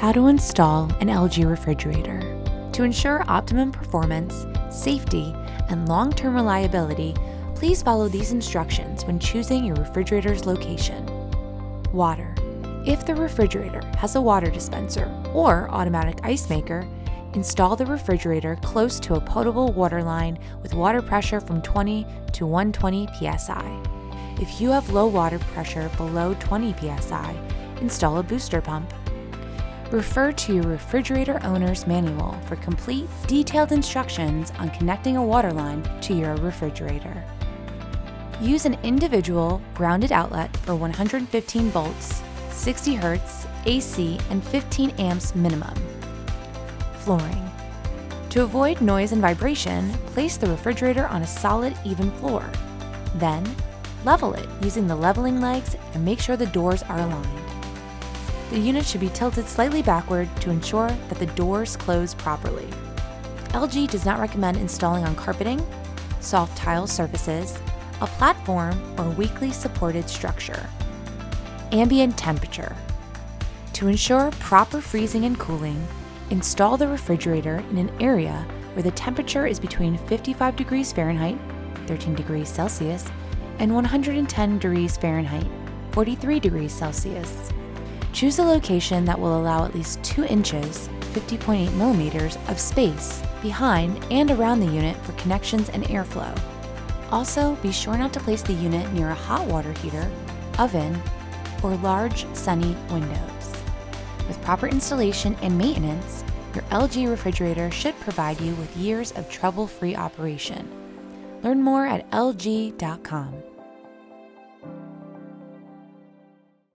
How to install an LG refrigerator. To ensure optimum performance, safety, and long-term reliability, please follow these instructions when choosing your refrigerator's location. Water. If the refrigerator has a water dispenser or automatic ice maker, install the refrigerator close to a potable water line with water pressure from 20 to 120 psi. If you have low water pressure below 20 psi, install a booster pump. Refer to your refrigerator owner's manual for complete, detailed instructions on connecting a water line to your refrigerator. Use an individual grounded outlet for 115 volts, 60 Hz, AC, and 15 amps minimum. Flooring. To avoid noise and vibration, place the refrigerator on a solid, even floor. Then, level it using the leveling legs and make sure the doors are aligned. The unit should be tilted slightly backward to ensure that the doors close properly. LG does not recommend installing on carpeting, soft tile surfaces, a platform, or weakly supported structure. Ambient temperature. To ensure proper freezing and cooling, install the refrigerator in an area where the temperature is between 55 degrees Fahrenheit, 13 degrees Celsius, and 110 degrees Fahrenheit, 43 degrees Celsius. Choose a location that will allow at least 2 inches, 50.8 millimeters, of space behind and around the unit for connections and airflow. Also, be sure not to place the unit near a hot water heater, oven, or large sunny windows. With proper installation and maintenance, your LG refrigerator should provide you with years of trouble-free operation. Learn more at lg.com.